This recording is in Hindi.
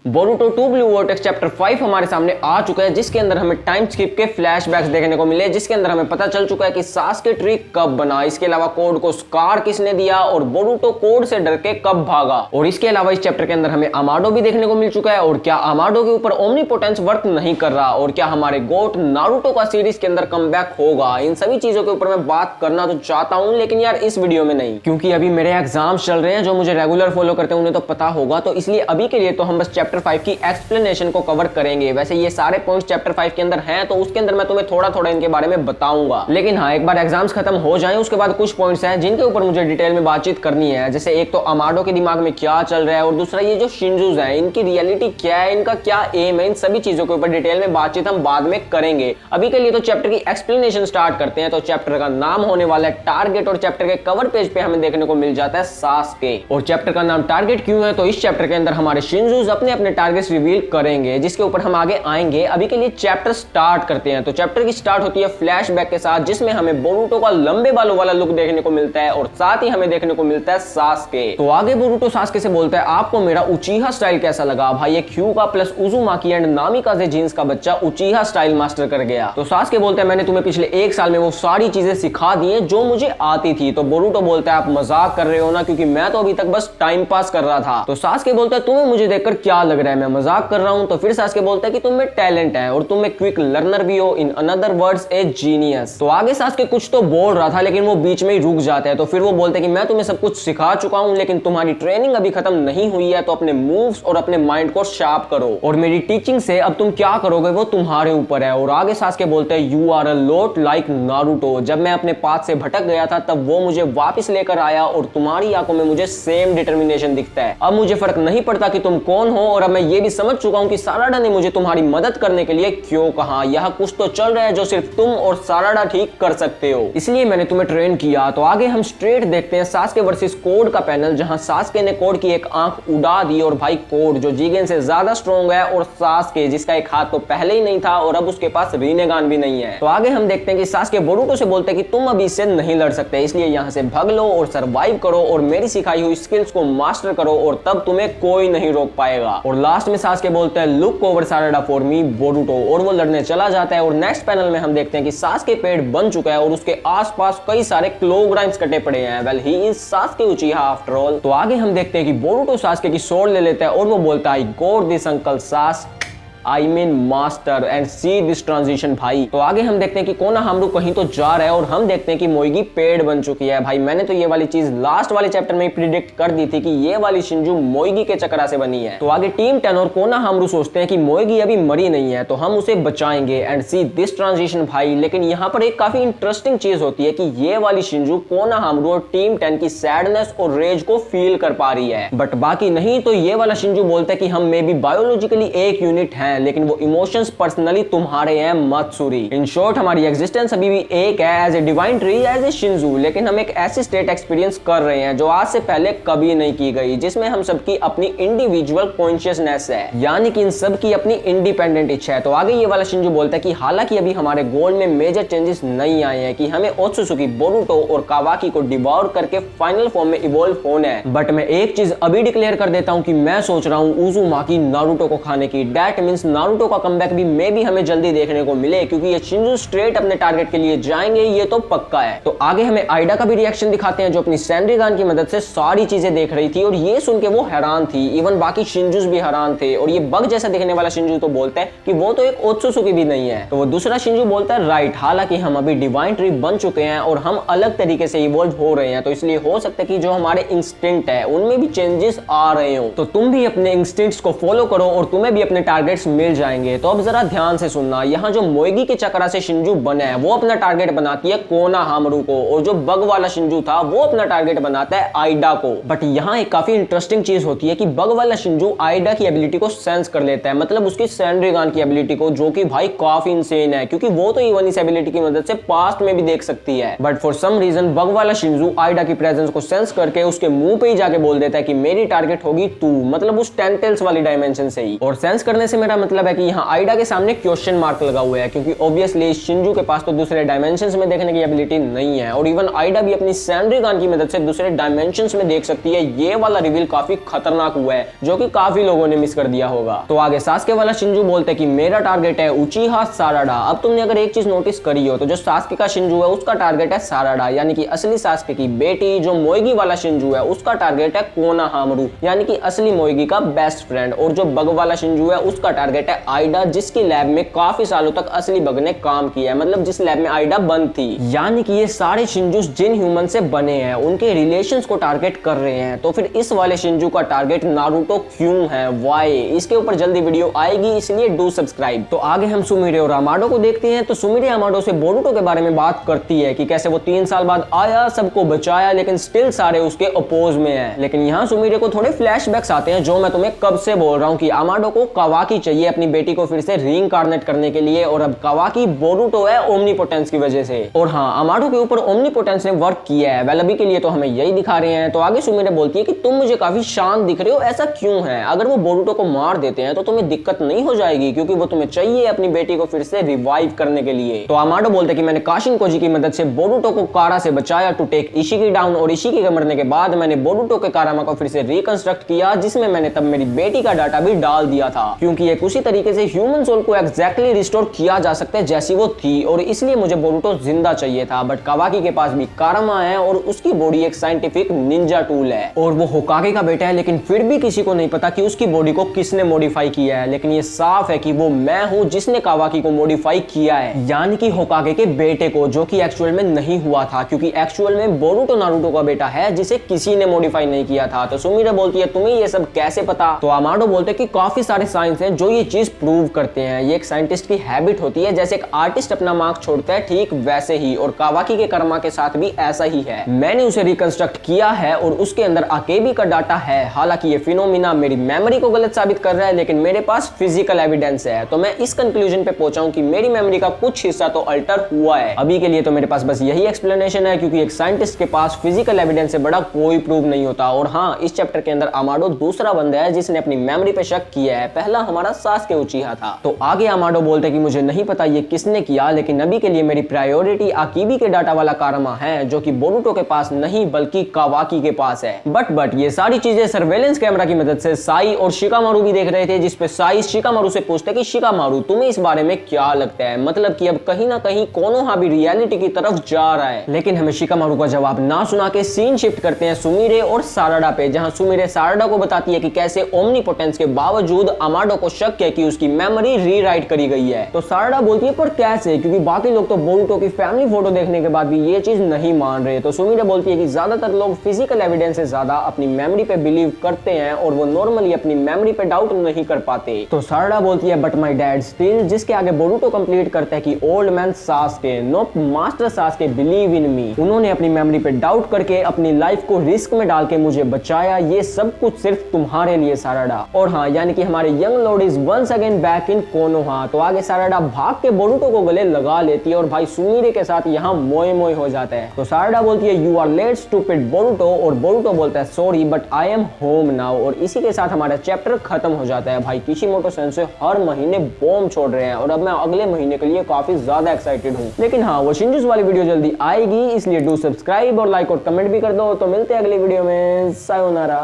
बोरुटो 2 ब्लू वोर्टेक्स चैप्टर 5 हमारे सामने आ चुका है, जिसके अंदर हमें टाइम स्किप के फ्लैशबैक्स देखने को मिले, जिसके अंदर हमें पता चल चुका है कि सास्के ट्री कब बना, इसके अलावा कोड को स्कार किसने दिया और बोरुटो कोड से डर के कब भागा। और इसके अलावा इस चैप्टर के अंदर हमें अमाडो भी देखने को मिल चुका है, और क्या अमाडो के ऊपर ओमनीपोटेंस वर्क नहीं कर रहा, और क्या हमारे गोट नारुतो का सीरीज के अंदर कमबैक होगा। इन सभी चीजों के ऊपर मैं बात करना तो चाहता हूं, लेकिन यार इस वीडियो में नहीं, क्योंकि अभी मेरे एग्जाम चल रहे हैं। जो मुझे रेगुलर फॉलो करते हैं उन्हें तो पता होगा, तो इसलिए अभी के लिए तो हम बस चैप्टर 5 की एक्सप्लेनेशन को कवर करेंगे। वैसे ये सारे पॉइंट्स चैप्टर 5 के अंदर हैं, तो उसके अंदर मैं तुम्हें थोड़ा थोड़ा इनके बारे में बताऊंगा। लेकिन हाँ, एक बार एग्जाम्स खत्म हो जाएं उसके बाद कुछ पॉइंट्स हैं जिनके ऊपर मुझे डिटेल में बातचीत करनी है। जैसे एक तो अमाडो के दिमाग में क्या चल रहा है, और दूसरा ये जो शिंजूज हैं इनकी रियलिटी क्या है, इनका क्या एम है। इन सभी चीजों के ऊपर डिटेल में बातचीत हम बाद में करेंगे। अभी के लिए तो चैप्टर की एक्सप्लेनेशन स्टार्ट करते हैं। तो चैप्टर का नाम होने वाला है टारगेट, और चैप्टर के कवर पेज पे हमें देखने को मिल जाता है सास्के। और चैप्टर का नाम टारगेट क्यों है, तो इस चैप्टर के अंदर हमारे शिंजूज अपने अपने टारगेट्स रिवील करेंगे, जिसके ऊपर हम आगे आएंगे। अभी के लिए चैप्टर स्टार्ट करते हैं। तो चैप्टर की स्टार्ट होती है फ्लैशबैक के साथ, जिसमें हमें बोरुटो का लंबे बालों वाला लुक देखने को मिलता है, और साथ ही हमें देखने को मिलता है सास्के। तो आगे बोरुटो सास्के से बोलता है, आपको मेरा उचीहा स्टाइल कैसा लगा भाई? एक Hyuga plus Uzumaki and Namikaze genes का बच्चा उचीहा स्टाइल मास्टर कर गया। तो सास्के बोलता है, मैंने तुम्हें पिछले 1 साल में वो सारी चीजें सिखा दी हैं जो मुझे आती थी। तो बोरुटो बोलता है, आप मजाक कर रहे हो ना, क्योंकि मैं तो अभी तक बस टाइम पास कर रहा था। तो सास्के बोलता है, तुम्हें मुझे देखकर क्या लग रहा है, मैं मजाक कर रहा हूं? तो फिर सास्के बोलता है कि तुम में टैलेंट है और तुम में क्विक लर्नर भी हो, in another words A genius. तो आगे सास्के कुछ तो बोल रहा था, लेकिन वो बीच में ही रुक जाता है। तो फिर वो बोलते हैं कि मैं तुम्हें सब कुछ सिखा चुका हूं, लेकिन तुम्हारी ट्रेनिंग अभी खत्म नहीं हुई है, तो अपने मूव्स और अपने माइंड को शार्प करो, और मेरी टीचिंग से अब तुम क्या करोगे वो तुम्हारे ऊपर है। और आगे सास्के बोलते हैं, you are a lot like Naruto. जब मैं अपने पाथ से भटक गया था तब वो मुझे वापस लेकर आया, और तुम्हारी आंखों में मुझे सेम डिटर्मिनेशन दिखता है। अब मुझे फर्क नहीं पड़ता कि तुम कौन हो, और अब मैं ये भी समझ चुका हूं कि साराडा ने मुझे तुम्हारी मदद करने के लिए क्यों कहा। यह कुछ तो चल रहा है जो सिर्फ तुम और साराडा ठीक कर सकते हो, इसलिए मैंने तुम्हें ट्रेन किया। तो आगे हम स्ट्रेट देखते हैं सास्के वर्सेस कोड का पैनल, जहां सास्के ने कोड की एक आंख उड़ा दी, और भाई कोड जो जिगेन से ज्यादा स्ट्रॉन्ग है, और सास्के जिसका एक हाथ तो पहले ही नहीं था और अब उसके पास रीनेगान भी नहीं है। तो आगे हम देखते हैं कि सास्के बोरुटो से बोलते हैं कि तुम अभी इससे नहीं लड़ सकते, इसलिए यहां से भाग लो और सर्वाइव करो, और मेरी सिखाई हुई स्किल्स को मास्टर करो, और तब तुम्हें कोई नहीं रोक पाएगा। और लास्ट में सास्के बोलते हैं, look over Sarada for me Boruto, और वो लड़ने चला जाता है। और नेक्स्ट पैनल में हम देखते हैं कि सास्के पेड़ बन चुका है, और उसके आसपास कई सारे क्लोग्राइम्स कटे पड़े हैं। Well he is Sasuke उचिहा after all. तो आगे हम देखते हैं कि बोरुटो सास्के की सोल ले लेता है, और वो बोलता है, आई गॉट दिस अंकल सास, I mean master, and see this transition भाई। तो आगे हम देखते हैं कि कोनोहामारू कहीं तो जा रहा है, और हम देखते हैं कि मोइगी पेड़ बन चुकी है। भाई मैंने तो ये वाली चीज लास्ट वाले चैप्टर में ही प्रिडिक्ट कर दी थी कि ये वाली शिंजू मोइगी के चक्रा से बनी है। तो आगे टीम 10 और कोनोहामारू सोचते हैं कि मोइगी अभी मरी नहीं है, तो हम उसे बचाएंगे, एंड सी दिस ट्रांजिशन भाई। लेकिन यहाँ पर एक काफी इंटरेस्टिंग चीज होती है कि ये वाली शिंजू कोनोहामारू और टीम 10 की सैडनेस और रेज को फील कर पा रही है, बट बाकी नहीं। तो ये वाला शिंजू बोलता है कि हम मे बी बायोलॉजिकली एक यूनिट है, लेकिन वो इमोशंस पर्सनली तुम्हारे हैं मत्सुरी। इन शॉर्ट हमारी एग्जिस्टेंस अभी भी एक है, as a divine tree, as a Shinju, लेकिन हम एक ऐसी स्टेट एक्सपीरियंस कर रहे हैं जो आज से पहले कभी नहीं की गई, जिसमें हम सबकी अपनी इंडिविजुअल कॉन्शियसनेस है, यानी कि इन सब की अपनी इंडिपेंडेंट इच्छा है। तो आगे ये वाला शिंजू बोलता है कि हालांकि अभी हमारे गोल में मेजर चेंजेस नहीं आए हैं, कि हमें ओत्सुसुकी, बोरुटो और कावाकी को डिवोर करके फाइनल फॉर्म में इवॉल्व होना है, बट मैं एक चीज अभी डिक्लेयर कर देता हूं कि मैं सोच रहा हूं उजुमाकी नारुतो को खाने की। दैट मींस नारुतो का कमबैक भी मे भी हमें जल्दी देखने को मिले, क्योंकि ये शिंजू स्ट्रेट अपने टारगेट के लिए जाएंगे, ये तो पक्का है। तो आगे हमें आइडा का भी रिएक्शन दिखाते हैं, जो अपनी सैंड्रीगान की मदद से सारी चीजें देख रही थी, और ये सुन के वो हैरान थी। इवन बाकी शिंजूस भी हैरान थे, और ये बग जैसा दिखने वाला शिंजू तो बोलता है कि वो तो एक ओत्सुसुकी भी नहीं है। तो वो दूसरा शिंजू बोलता है, राइट, हालांकि हम अभी डिवाइन ट्री बन चुके हैं और हम अलग तरीके से इवॉल्व हो रहे हैं, तो इसलिए हो सकता है कि जो हमारे इंस्टिंक्ट है उनमें भी चेंजेस आ रहे हो। तो तुम भी अपने इंस्टिंक्ट्स को फॉलो करो, और तुम्हें भी अपने टारगेट्स मिल जाएंगे। तो अब जरा ध्यान से सुनना, यहाँ जो मोइगी के चक्रा से शिंजू बना है वो अपना टारगेट बनाती है कोनोहामारू को, और जो बग वाला शिंजू था वो अपना टारगेट बनाता है आइडा को। बट यहाँ एक काफी इंटरेस्टिंग चीज होती है कि बग वाला शिंजू आइडा की एबिलिटी को सेंस कर लेता है, मतलब उसकी सैंड्रीगान की एबिलिटी को, जो कि भाई काफी इंसेन है, क्योंकि वो तो इवन इस एबिलिटी की मदद से पास्ट में भी देख सकती है। But for some reason bug वाला शिंजू आइडा की प्रेजेंस को सेंस करके उसके मुंह पे ही जाके बोल देता है कि मेरी टारगेट होगी तू, मतलब उस टेंटेल्स वाली डायमेंशन से ही। और सेंस करने से मेरा मतलब है कि यहाँ आइडा के सामने क्वेश्चन मार्क लगा हुआ है, क्योंकि ऑब्वियसली शिंजू के पास तो दूसरे डायमेंशंस में देखने की एबिलिटी नहीं है, और इवन आइडा भी अपनी सैनरिगान की मदद से दूसरे डायमेंशंस में देख सकती है। ये वाला रिवील काफी खतरनाक हुआ है, जो कि काफी लोगों ने मिस कर दिया होगा। तो आगे सास्के वाला शिंजू बोलते हैं कि मेरा टारगेट है उचीहा साराडा। अब तुमने अगर एक चीज नोटिस करी हो तो जो सास्के का शिंजू है उसका टारगेट है साराडा, यानी कि असली सास्के की बेटी। जो मोएगी वाला शिंजू है उसका टारगेट है कोनोहामारू, यानी कि असली मोएगी का बेस्ट फ्रेंड। और जो बग वाला शिंजू है उसका टारगेट है आइडा, जिसकी लैब में काफी सालों तक असली बग ने काम किया है, मतलब जिस लैब में आइडा बंद थी। यानी कि ये सारे शिंजूस जिन ह्यूमन से बने हैं उनके रिलेशंस को टारगेट कर रहे हैं। तो फिर इस वाले शिंजू का टारगेट नारुतो क्यों है, व्हाई? इसके ऊपर जल्दी वीडियो आएगी, इसलिए डू सब्सक्राइब। तो आगे हम सुमिरे और अमाडो को देखते हैं। तो सुमिरे अमाडो से बोरुतो के बारे में बात करती है कि कैसे वो 3 साल बाद आया, सबको बचाया, लेकिन स्टिल सारे उसके अपोज में है। लेकिन यहाँ सुमिरे को थोड़े फ्लैशबैक्स आते हैं, जो मैं तुम्हें कब से बोल रहा हूँ कि अमाडो को कावाकी चाहिए अपनी बेटी को फिर से रीइंकार्नेट करने के लिए, और अब कावाकी बोरुतो है ओमनीपोटेंस की वजह से। और हाँ, अमाडो के ऊपर ओमनीपोटेंस ने वर्क किया है। वेल अभी के लिए तो हमें यही दिखा रहे हैं। तो आगे सुमिरे बोलती है कि तुम मुझे काफी शांत दिख रहे हो, ऐसा क्यों है? अगर वो बोरुतो को मार देते हैं तो तुम्हें दिक्कत नहीं हो जाएगी, क्योंकि वो तुम्हें चाहिए अपनी बेटी को फिर से रिवाइव करने के लिए। तो अमाडो बोलते हैं कि मैंने काशिन कोजी की मदद से बोरुतो को कारा से बचाया टू टेक इशिकी डाउन, और इशिकी के मरने के बाद मैंने बोरुतो के कारामा को फिर से रिकंस्ट्रक्ट किया, जिसमें मैंने तब मेरी बेटी का डाटा भी डाल दिया था, क्योंकि एक उसी तरीके से ह्यूमन सोल को एग्जैक्टली रिस्टोर किया जा सकता है जैसी वो थी, और इसलिए मुझे बोरुतो जिंदा चाहिए था। बट कावाकी के पास भी कारामा है और उसकी बॉडी एक साइंटिफिक निंजा टूल है, और वो होकागे का बेटा है, लेकिन फिर भी किसी को नहीं पता कि उसकी बॉडी को किसने मॉडिफाई किया है। लेकिन ये साफ है कि वो मैं हूं जिसने कावाकी को मॉडिफाई किया है, यानी कि होकागे के बेटे को, जो कि एक्चुअल में नहीं हुआ था, क्योंकि एक्चुअल में बोरुतो नारुतो का बेटा है जिसे किसी ने मॉडिफाई नहीं किया था। तो सुमिरे बोलती है तुम्हें ये सब कैसे पता? तो अमाडो बोलते हैं कि काफी सारे साइंस हैं जो ये चीज प्रूव करते हैं। ये एक साइंटिस्ट की हैबिट होती है, जैसे एक आर्टिस्ट अपना मार्क छोड़ता है ठीक वैसे ही, और कावाकी के कर्मा के साथ भी ऐसा ही है। मैंने उसे रिकंस्ट्रक्ट किया है और उसके अंदर आकेबी का डाटा है। हालांकि ये फिनोमिना मेरी मेमोरी को गलत साबित कर रहा है, लेकिन मेरे पास फिजिकल एविडेंस है। तो मैं इस कंक्लूजन पे पहुंचा हूं कि मेरी मेमोरी का कुछ हिस्सा तो अल्टर हुआ है। अभी के लिए तो मेरे पास बस यही एक्सप्लेनेशन है, क्योंकि एक साइंटिस्ट के पास फिजिकल एविडेंस से बड़ा कोई प्रूफ नहीं होता। और हाँ, इस चैप्टर के अंदर अमाडो दूसरा बंदा है जिसने अपनी मेमोरी पे शक किया है। पहला हमारा सास्के उचिहा था। तो आगे अमाडो बोलते कि मुझे नहीं पता ये किसने किया, लेकिन अभी के लिए मेरी प्रायोरिटी आकीबी के डाटा वाला कारामा है, जो कि बोरुतो के पास नहीं बल्कि कावाकी के पास है। बट ये सारी चीजें सर्वेलेंस कैमरा की मदद से साई और शिकामारू भी देख रहे थे, जिसपे साई शिकामारू से पूछते कि शिकामारू तुम्हें इस बारे में क्या लगता है, मतलब कि अब कहीं ना कहीं कोनोहा भी रियलिटी की तरफ जा रहा है। लेकिन हमें शिकामारू का जवाब ना सुना के सीन शिफ्ट करते हैं सुमिरे और साराडा पे, जहां सुमिरे साराडा को बताती है कि कैसे ओमनीपोटेंस के बावजूद अमाडो को शक है कि उसकी मेमोरी रीराइट करी गई है। तो साराडा बोलती है पर कैसे, क्योंकि बाकी लोग तो बोरुतो की फैमिली फोटो देखने के बाद भी ये चीज नहीं मान रहे। तो सुमिरे बोलती है कि ज्यादातर लोग फिजिकल एविडेंस से ज्यादा अपनी मेमोरी पे बिलीव करते हैं, और वो नॉर्मली अपनी मेमोरी पे डाउट नहीं कर पाते। तो साराडा बोलती है बट माय डैड स्टिल, जिसके आगे बोरुतो कंप्लीट करता है कि old man Sasuke no master Sasuke believe in me, उन्होंने अपनी मेमोरी पे डाउट करके अपनी लाइफ को रिस्क में डाल के मुझे बचाया। ये सब कुछ सिर्फ तुम्हारे लिए साराडा। और हाँ, यानी कि हमारे young lord is once again back in Konoha. तो आगे साराडा भाग के बोरुतो को गले लगा लेती है और भाई सुमिरे के साथ यहाँ मोए मोए हो जाता है। तो साराडा बोलती है you are late stupid Boruto, और बोरुतो बोलता है sorry but I am home now. और इसी के साथ हमारा चैप्टर खत्म हो जाता है। भाई किशिमोटो सेंसेई हर महीने बॉम्ब छोड़ रहे हैं, और अब मैं अगले महीने के लिए काफी ज्यादा एक्साइटेड हूँ। लेकिन हाँ, वो शिंजूस वाली वीडियो जल्दी आएगी, इसलिए डू सब्सक्राइब और लाइक और कमेंट भी कर दो। तो मिलते हैं अगली वीडियो में, सायोनारा।